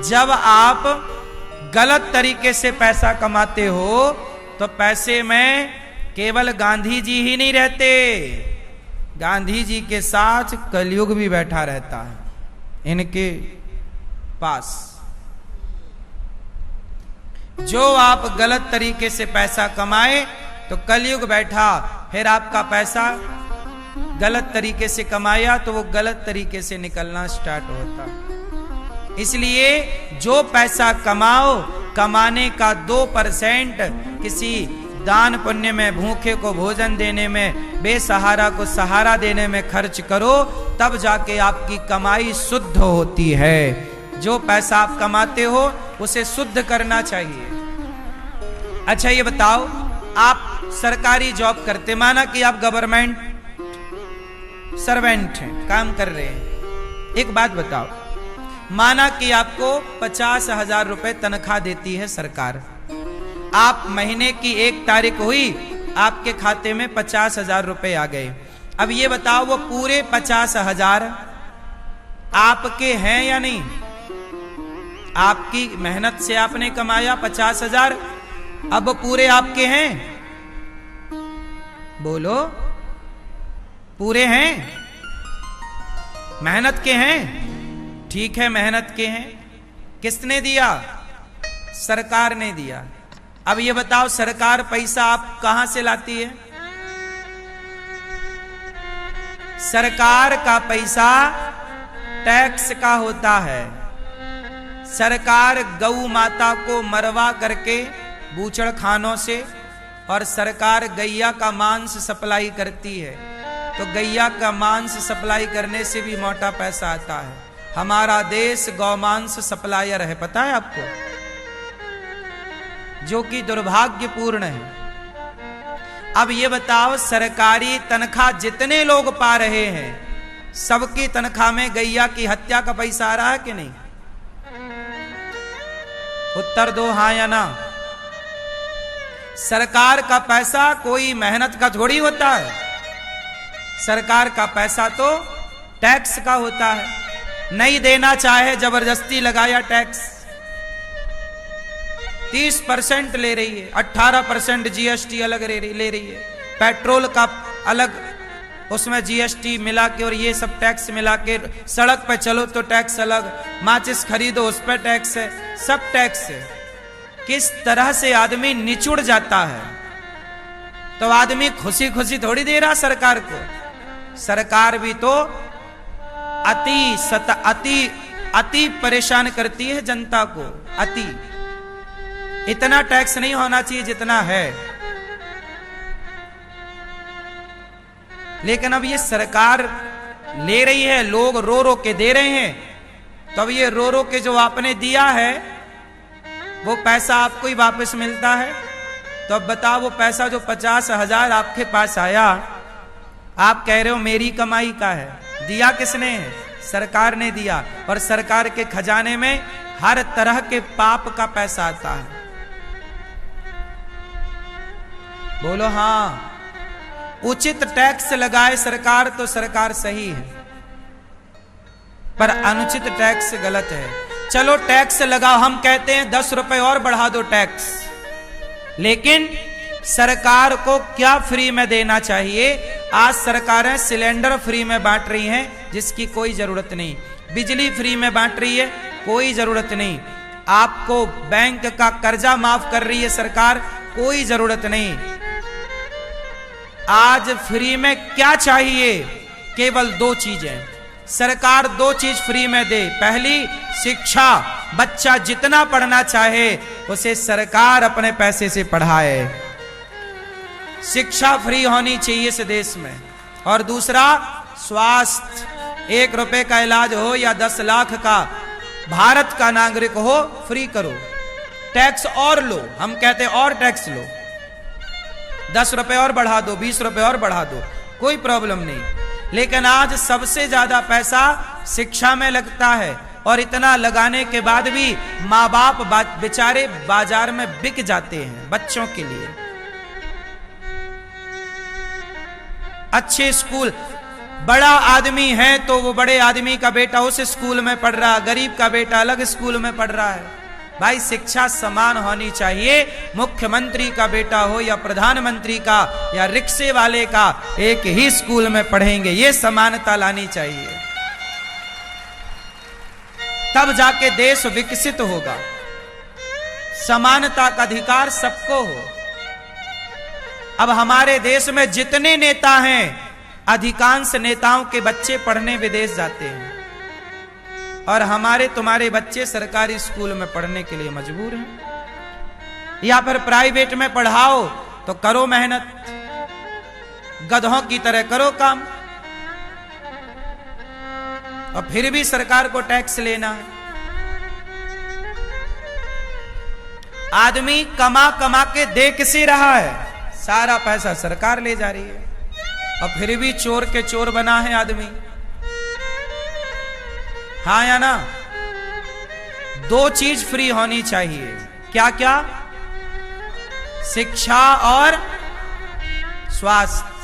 जब आप गलत तरीके से पैसा कमाते हो तो पैसे में केवल गांधी जी ही नहीं रहते, गांधी जी के साथ कलयुग भी बैठा रहता है इनके पास। जो आप गलत तरीके से पैसा कमाए तो कलयुग बैठा, फिर आपका पैसा गलत तरीके से कमाया तो वो गलत तरीके से निकलना स्टार्ट होता। इसलिए जो पैसा कमाओ, कमाने का 2% किसी दान पुण्य में, भूखे को भोजन देने में, बेसहारा को सहारा देने में खर्च करो, तब जाके आपकी कमाई शुद्ध होती है। जो पैसा आप कमाते हो उसे शुद्ध करना चाहिए। अच्छा ये बताओ, आप सरकारी जॉब करते, माना कि आप गवर्नमेंट सर्वेंट हैं, काम कर रहे हैं। एक बात बताओ, माना कि आपको 50,000 रुपए तनख्वाह देती है सरकार। आप महीने की 1 तारीख हुई, आपके खाते में 50,000 रुपए आ गए। अब ये बताओ, वो पूरे 50,000 आपके हैं या नहीं? आपकी मेहनत से आपने कमाया 50,000, अब वो पूरे आपके हैं? बोलो, पूरे हैं? मेहनत के हैं? ठीक है, मेहनत के हैं। किसने दिया? सरकार ने दिया। अब ये बताओ, सरकार पैसा आप कहां से लाती है? सरकार का पैसा टैक्स का होता है। सरकार गौ माता को मरवा करके बूचड़ खानों से, और सरकार गैया का मांस सप्लाई करती है, तो गैया का मांस सप्लाई करने से भी मोटा पैसा आता है। हमारा देश गौमांस सप्लायर है, पता है आपको, जो कि दुर्भाग्यपूर्ण है। अब ये बताओ, सरकारी तनख्वाह जितने लोग पा रहे हैं, सबकी तनख्वाह में गैया की हत्या का पैसा आ रहा है कि नहीं? उत्तर दो, हां या ना। सरकार का पैसा कोई मेहनत का थोड़ी होता है। सरकार का पैसा तो टैक्स का होता है। नहीं देना चाहे, जबरदस्ती लगाया टैक्स। 30% ले रही है, 18% जीएसटी अलग ले रही है, पेट्रोल का अलग, उसमें जीएसटी मिला के और ये सब टैक्स मिला के, सड़क पे चलो तो टैक्स अलग, माचिस खरीदो उस पर टैक्स है, सब टैक्स है। किस तरह से आदमी निचुड़ जाता है। तो आदमी खुशी खुशी थोड़ी दे रहा सरकार को। सरकार भी तो अति परेशान करती है जनता को। अति, इतना टैक्स नहीं होना चाहिए जितना है। लेकिन अब ये सरकार ले रही है, लोग रो रो के दे रहे हैं, तो अब ये रो रो के जो आपने दिया है वो पैसा आपको ही वापस मिलता है। तो अब बताओ, वो पैसा जो 50,000 आपके पास आया, आप कह रहे हो मेरी कमाई का है, दिया किसने है? सरकार ने दिया। और सरकार के खजाने में हर तरह के पाप का पैसा आता है। बोलो हां। उचित टैक्स लगाए सरकार तो सरकार सही है, पर अनुचित टैक्स गलत है। चलो टैक्स लगाओ, हम कहते हैं 10 रुपए और बढ़ा दो टैक्स, लेकिन सरकार को क्या फ्री में देना चाहिए? आज सरकारें सिलेंडर फ्री में बांट रही हैं, जिसकी कोई जरूरत नहीं। बिजली फ्री में बांट रही है, कोई जरूरत नहीं। आपको बैंक का कर्जा माफ कर रही है सरकार, कोई जरूरत नहीं। आज फ्री में क्या चाहिए? केवल 2 चीजें। सरकार 2 चीज फ्री में दे। पहली, शिक्षा। बच्चा जितना पढ़ना चाहे उसे सरकार अपने पैसे से पढ़ाए। शिक्षा फ्री होनी चाहिए इस देश में। और दूसरा, स्वास्थ्य। 1 रुपए का इलाज हो या 10 लाख का, भारत का नागरिक हो, फ्री करो। टैक्स और लो, हम कहते हैं और टैक्स लो, 10 रुपए और बढ़ा दो, 20 रुपए और बढ़ा दो, कोई प्रॉब्लम नहीं। लेकिन आज सबसे ज्यादा पैसा शिक्षा में लगता है, और इतना लगाने के बाद भी माँ बाप बेचारे बाजार में बिक जाते हैं बच्चों के लिए। अच्छे स्कूल, बड़ा आदमी है तो वो बड़े आदमी का बेटा उस स्कूल में पढ़ रहा, गरीब का बेटा अलग स्कूल में पढ़ रहा है। भाई शिक्षा समान होनी चाहिए। मुख्यमंत्री का बेटा हो या प्रधानमंत्री का या रिक्शे वाले का, एक ही स्कूल में पढ़ेंगे, ये समानता लानी चाहिए, तब जाके देश विकसित होगा। समानता का अधिकार सबको हो। अब हमारे देश में जितने नेता हैं, अधिकांश नेताओं के बच्चे पढ़ने विदेश जाते हैं और हमारे तुम्हारे बच्चे सरकारी स्कूल में पढ़ने के लिए मजबूर हैं। या फिर प्राइवेट में पढ़ाओ तो करो मेहनत, गधों की तरह करो काम, और फिर भी सरकार को टैक्स लेना है। आदमी कमा कमा के दे किसे रहा है? सारा पैसा सरकार ले जा रही है, और फिर भी चोर के चोर बना है आदमी। हाँ या ना? दो चीज फ्री होनी चाहिए। क्या क्या? शिक्षा और स्वास्थ्य।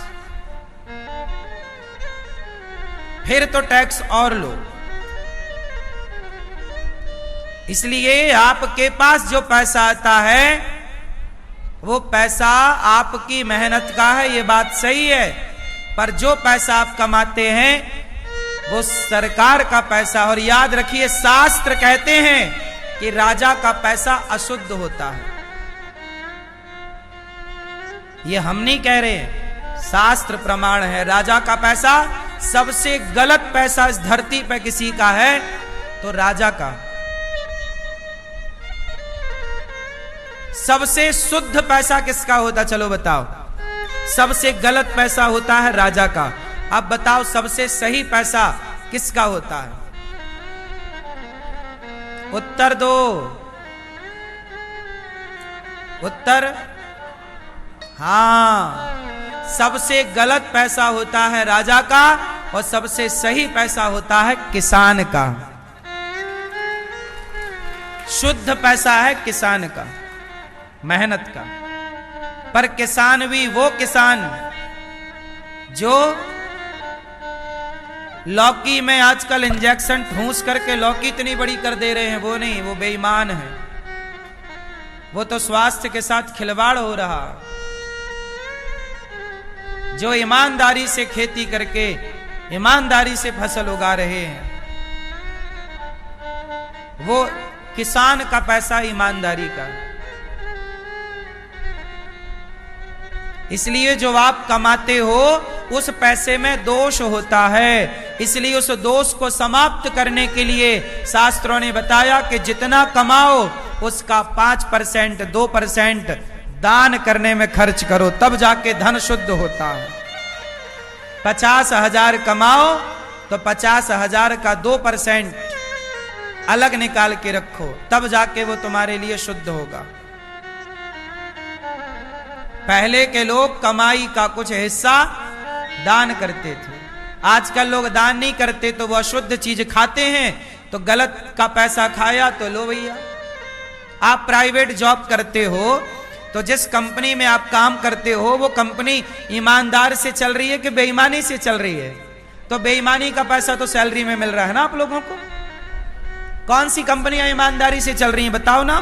फिर तो टैक्स और लो। इसलिए आपके पास जो पैसा आता है वो पैसा आपकी मेहनत का है, ये बात सही है, पर जो पैसा आप कमाते हैं वो सरकार का पैसा। और याद रखिए, शास्त्र कहते हैं कि राजा का पैसा अशुद्ध होता है। ये हम नहीं कह रहे हैं, शास्त्र प्रमाण है। राजा का पैसा सबसे गलत पैसा इस धरती पे किसी का है तो राजा का। सबसे शुद्ध पैसा किसका होता? चलो बताओ। सबसे गलत पैसा होता है राजा का। अब बताओ सबसे सही पैसा किसका होता है? उत्तर दो, उत्तर। हाँ, सबसे गलत पैसा होता है राजा का और सबसे सही पैसा होता है किसान का। शुद्ध पैसा है किसान का, मेहनत का। पर किसान भी वो किसान जो लौकी में आजकल इंजेक्शन ठूंस करके लौकी इतनी बड़ी कर दे रहे हैं, वो नहीं, वो बेईमान है। वो तो स्वास्थ्य के साथ खिलवाड़ हो रहा। जो ईमानदारी से खेती करके ईमानदारी से फसल उगा रहे हैं, वो किसान का पैसा ईमानदारी का। इसलिए जो आप कमाते हो उस पैसे में दोष होता है। इसलिए उस दोष को समाप्त करने के लिए शास्त्रों ने बताया कि जितना कमाओ उसका 5%, 2% दान करने में खर्च करो, तब जाके धन शुद्ध होता है। 50,000 कमाओ तो 50,000 का 2% अलग निकाल के रखो, तब जाके वो तुम्हारे लिए शुद्ध होगा। पहले के लोग कमाई का कुछ हिस्सा दान करते थे। आजकल लोग दान नहीं करते तो वो अशुद्ध चीज खाते हैं, तो गलत का पैसा खाया तो लो भैया। आप प्राइवेट जॉब करते हो तो जिस कंपनी में आप काम करते हो वो कंपनी ईमानदार से चल रही है कि बेईमानी से चल रही है? तो बेईमानी का पैसा तो सैलरी में मिल रहा है ना आप लोगों को। कौन सी कंपनियां ईमानदारी से चल रही हैं बताओ ना,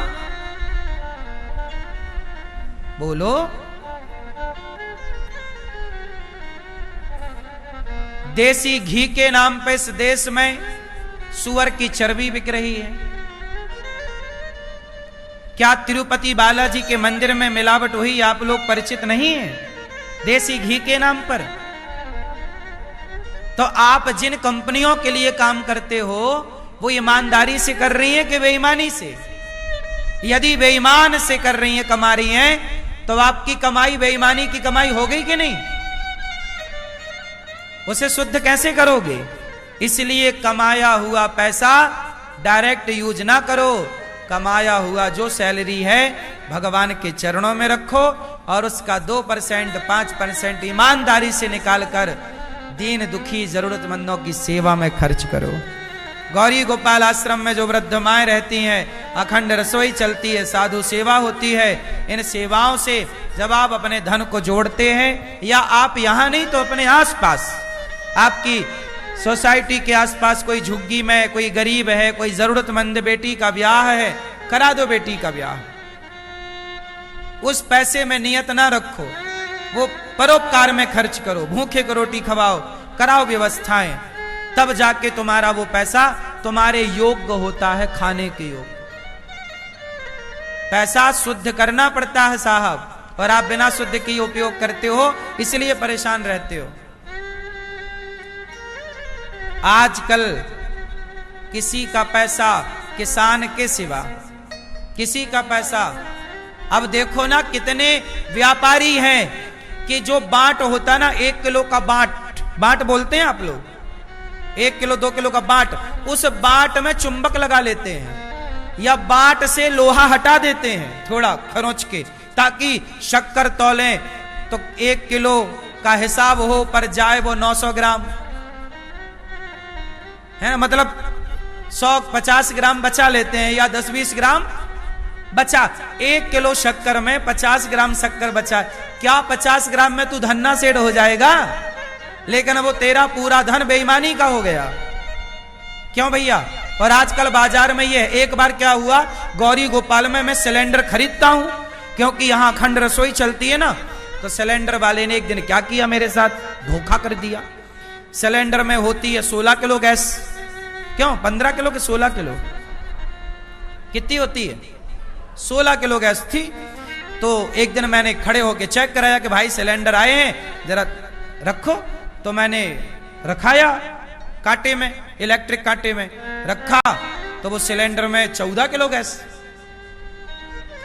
बोलो। देसी घी के नाम पे इस देश में सुअर की चर्बी बिक रही है। क्या तिरुपति बालाजी के मंदिर में मिलावट हुई आप लोग परिचित नहीं है? देसी घी के नाम पर। तो आप जिन कंपनियों के लिए काम करते हो वो ईमानदारी से कर रही है कि बेईमानी से? यदि बेईमान से कर रही है, कमा रही हैं, तो आपकी कमाई बेईमानी की कमाई हो गई कि नहीं? उसे शुद्ध कैसे करोगे? इसलिए कमाया हुआ पैसा डायरेक्ट यूज ना करो। कमाया हुआ जो सैलरी है भगवान के चरणों में रखो और उसका 2%, 5% ईमानदारी से निकालकर दीन दुखी जरूरतमंदों की सेवा में खर्च करो। गौरी गोपाल आश्रम में जो वृद्ध माएं रहती हैं, अखंड रसोई चलती है, साधु सेवा होती है। इन सेवाओं से जब आप अपने धन को जोड़ते हैं, या आप यहां नहीं तो अपने आसपास आपकी सोसाइटी के आसपास कोई झुग्गी में कोई गरीब है, कोई जरूरतमंद बेटी का ब्याह है, करा दो बेटी का ब्याह। उस पैसे में नियत ना रखो, वो परोपकार में खर्च करो, भूखे को रोटी खवाओ, कराओ व्यवस्थाएं, तब जाके तुम्हारा वो पैसा तुम्हारे योग्य होता है, खाने के योग्य। पैसा शुद्ध करना पड़ता है साहब, और आप बिना शुद्ध के उपयोग करते हो, इसलिए परेशान रहते हो। आजकल किसी का पैसा किसान के सिवा, किसी का पैसा, अब देखो ना कितने व्यापारी हैं कि जो बाट होता ना, 1 किलो का बाट बोलते हैं आप लोग, 1 किलो 2 किलो का बाट, उस बाट में चुंबक लगा लेते हैं या बाट से लोहा हटा देते हैं थोड़ा खरोंच के, ताकि शक्कर तौलें तो 1 किलो का हिसाब हो, पर जाए वो 900 ग्राम, है ना, मतलब 150 ग्राम बचा लेते हैं या 10-20 ग्राम बचा। 1 किलो शक्कर में 50 ग्राम शक्कर बचा, क्या 50 ग्राम में तू धन्ना सेठ हो जाएगा? लेकिन वो तेरा पूरा धन बेईमानी का हो गया। क्यों भैया? और आजकल बाजार में ये, एक बार क्या हुआ, गौरी गोपाल में मैं सिलेंडर खरीदता हूं, क्योंकि यहां अखंड रसोई चलती है ना, तो सिलेंडर वाले ने एक दिन क्या किया मेरे साथ, धोखा कर दिया। सिलेंडर में होती है 16 किलो गैस, क्यों 15 किलो के 16 किलो, कितनी होती है? 16 किलो गैस थी। तो एक दिन मैंने खड़े होके चेक कराया कि भाई सिलेंडर आए हैं, जरा रखो। तो मैंने रखाया कांटे में, इलेक्ट्रिक कांटे में रखा, तो वो सिलेंडर में 14 किलो गैस।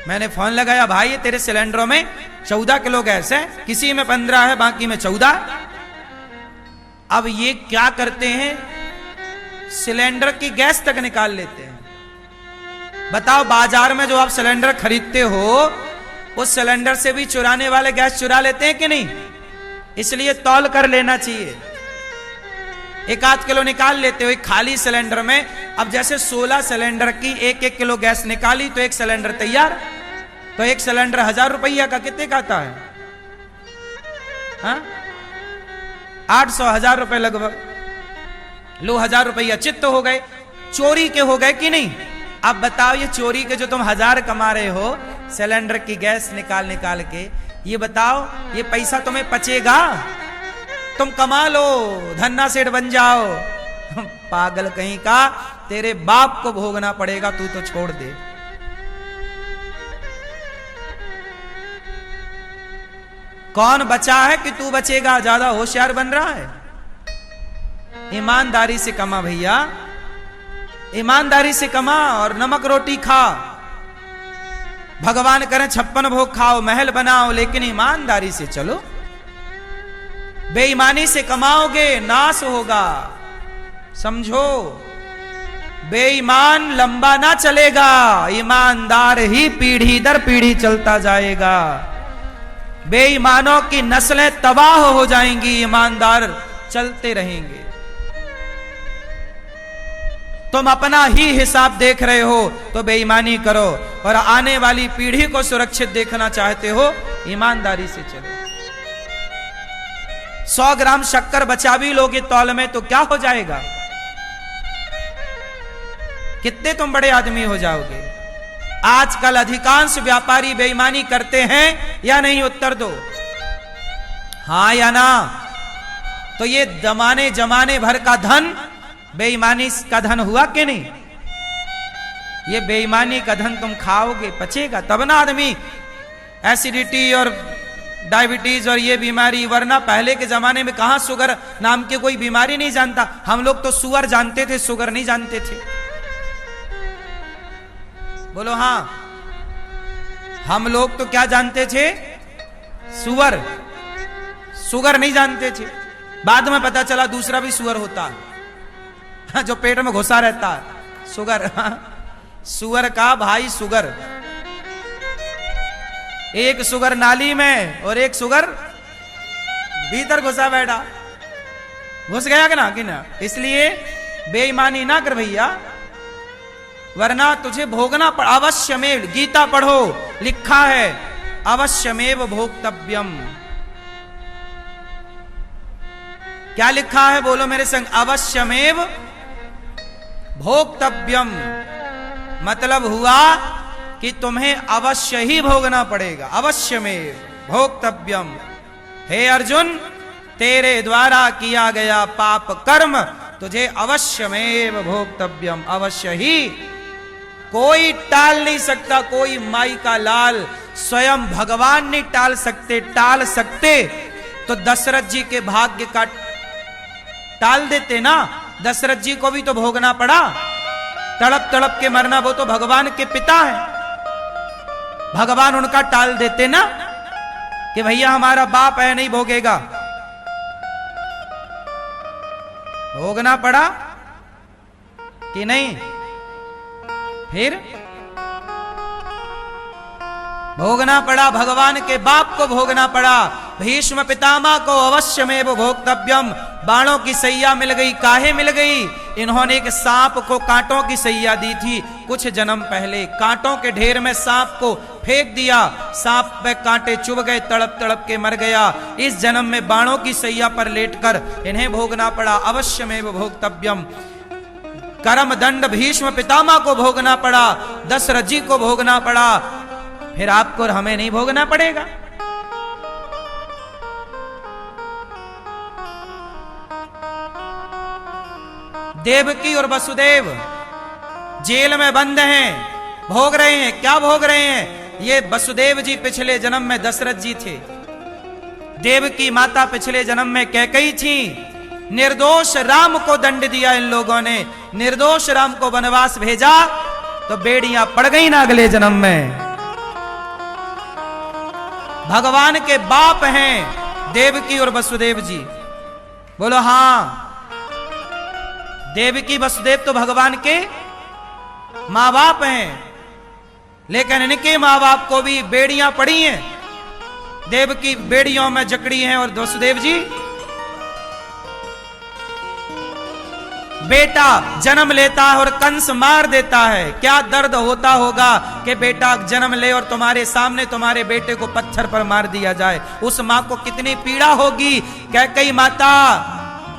मैंने फोन लगाया, भाई ये तेरे सिलेंडरों में 14 किलो गैस है, किसी में 15 है, बाकी में 14। अब ये क्या करते हैं, सिलेंडर की गैस तक निकाल लेते हैं। बताओ, बाजार में जो आप सिलेंडर खरीदते हो, उस सिलेंडर से भी चुराने वाले गैस चुरा लेते हैं कि नहीं? इसलिए तौल कर लेना चाहिए। 1-8 किलो निकाल लेते हो एक खाली सिलेंडर में। अब जैसे 16 सिलेंडर की 1-1 किलो गैस निकाली तो एक सिलेंडर तैयार। तो एक सिलेंडर 1000 रुपया का कितने का आता है? हाँ? 800-1000 रुपए लगभग। लो 1000 रुपया चित्त हो गए, चोरी के हो गए कि नहीं? अब बताओ, ये चोरी के जो तुम 1000 कमा रहे हो सिलेंडर की गैस निकाल निकाल के, ये बताओ ये पैसा तुम्हें पचेगा? तुम कमा लो, धन्ना सेठ बन जाओ। पागल कहीं का, तेरे बाप को भोगना पड़ेगा, तू तो छोड़ दे। कौन बचा है कि तू बचेगा? ज्यादा होशियार बन रहा है। ईमानदारी से कमा भैया, ईमानदारी से कमा और नमक रोटी खा। भगवान करें 56 भोग खाओ, महल बनाओ, लेकिन ईमानदारी से चलो। बेईमानी से कमाओगे नाश होगा, समझो। बेईमान लंबा ना चलेगा, ईमानदार ही पीढ़ी दर पीढ़ी चलता जाएगा। बेईमानों की नस्लें तबाह हो जाएंगी, ईमानदार चलते रहेंगे। तुम अपना ही हिसाब देख रहे हो तो बेईमानी करो, और आने वाली पीढ़ी को सुरक्षित देखना चाहते हो, ईमानदारी से चलो। 100 ग्राम शक्कर बचा भी लोगे तौल में तो क्या हो जाएगा? कितने तुम बड़े आदमी हो जाओगे। आजकल अधिकांश व्यापारी बेईमानी करते हैं या नहीं? उत्तर दो, हां या ना। तो ये जमाने भर का धन बेईमानी का धन हुआ कि नहीं? ये बेईमानी का धन तुम खाओगे, पचेगा तब ना आदमी एसिडिटी और डायबिटीज और ये बीमारी। वरना पहले के जमाने में कहां शुगर नाम की कोई बीमारी नहीं जानता। हम लोग तो सुअर जानते थे, शुगर नहीं जानते थे। बोलो हां। हम लोग तो क्या जानते थे? सुअर, शुगर नहीं जानते थे। बाद में पता चला दूसरा भी सुअर होता है, जो पेट में घुसा रहता है, शुगर। सुअर का भाई शुगर, एक शुगर नाली में और एक शुगर भीतर घुसा बैठा, घुस गया कि ना। इसलिए बेईमानी ना कर भैया, वरना तुझे भोगना पड़। अवश्यमेव, गीता पढ़ो, लिखा है अवश्यमेव भोक्तव्यम। क्या लिखा है बोलो मेरे संग, अवश्यमेव भोक्तव्यम। मतलब हुआ कि तुम्हें अवश्य ही भोगना पड़ेगा, अवश्यमेव भोक्तव्यम। हे अर्जुन, तेरे द्वारा किया गया पाप कर्म तुझे अवश्यमेव भोक्तव्यम, अवश्य ही, कोई टाल नहीं सकता, कोई माई का लाल, स्वयं भगवान नहीं टाल सकते तो दशरथ जी के भाग्य का टाल देते ना। दशरथ जी को भी तो भोगना पड़ा, तड़प तड़प के मरना, वो तो भगवान के पिता है। भगवान उनका टाल देते ना कि भैया हमारा बाप है, नहीं भोगेगा, भोगना पड़ा कि नहीं? फिर भोगना पड़ा, भगवान के बाप को भोगना पड़ा। भीष्म पितामह को अवश्यमेव भोक्तव्यम। बाणों की सैया मिल गई, काहे मिल गई? इन्होंने एक सांप को कांटों की सैया दी थी कुछ जन्म पहले, कांटों के ढेर में सांप को फेंक दिया, सांप पे कांटे चुभ गए, तड़प तड़प के मर गया। इस जन्म में बाणों की सैया पर लेटकर इन्हें भोगना पड़ा, अवश्यमेव भोक्तव्यम। कर्म दंड भीष्म पितामह को भोगना पड़ा, दशरथ जी को भोगना पड़ा, फिर आपको और हमें नहीं भोगना पड़ेगा? देवकी और वसुदेव जेल में बंद हैं, भोग रहे हैं। क्या भोग रहे हैं? ये वसुदेव जी पिछले जन्म में दशरथ जी थे, देवकी माता पिछले जन्म में कैकेयी थी। निर्दोष राम को दंड दिया इन लोगों ने, निर्दोष राम को वनवास भेजा तो बेड़ियां पड़ गई ना अगले जन्म में। भगवान के बाप हैं देवकी और वसुदेव जी, बोलो हां। देवकी वसुदेव तो भगवान के मां बाप हैं, लेकिन इनके मां बाप को भी बेड़ियां पड़ी हैं। देवकी बेड़ियों में जकड़ी हैं और वसुदेव जी, बेटा जन्म लेता है और कंस मार देता है। क्या दर्द होता होगा कि बेटा जन्म ले और तुम्हारे सामने तुम्हारे बेटे को पत्थर पर मार दिया जाए। उस मां को कितनी पीड़ा होगी। कैकेयी माता,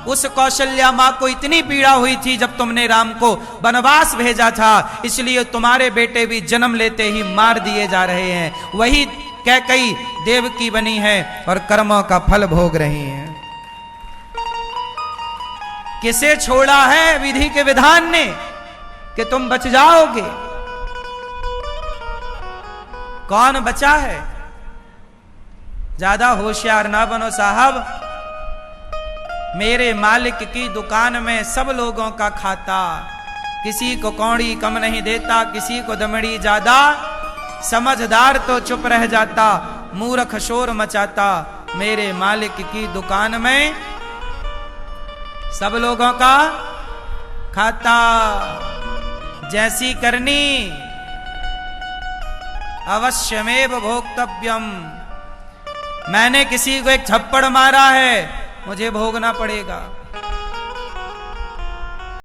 उस कौशल्या मां को इतनी पीड़ा हुई थी जब तुमने राम को वनवास भेजा था, इसलिए तुम्हारे बेटे भी जन्म लेते ही मार दिए जा रहे हैं। वही कैकेयी देवकी बनी है और कर्मों का फल भोग रही हैं। किसे छोड़ा है विधि के विधान ने कि तुम बच जाओगे? कौन बचा है? ज्यादा होशियार ना बनो साहब। मेरे मालिक की दुकान में सब लोगों का खाता, किसी को कौड़ी कम नहीं देता, किसी को दमड़ी ज्यादा। समझदार तो चुप रह जाता, मूर्ख शोर मचाता। मेरे मालिक की दुकान में सब लोगों का खाता। जैसी करनी अवश्यमेव भोक्तव्यम। मैंने किसी को एक थप्पड़ मारा है, मुझे भोगना पड़ेगा।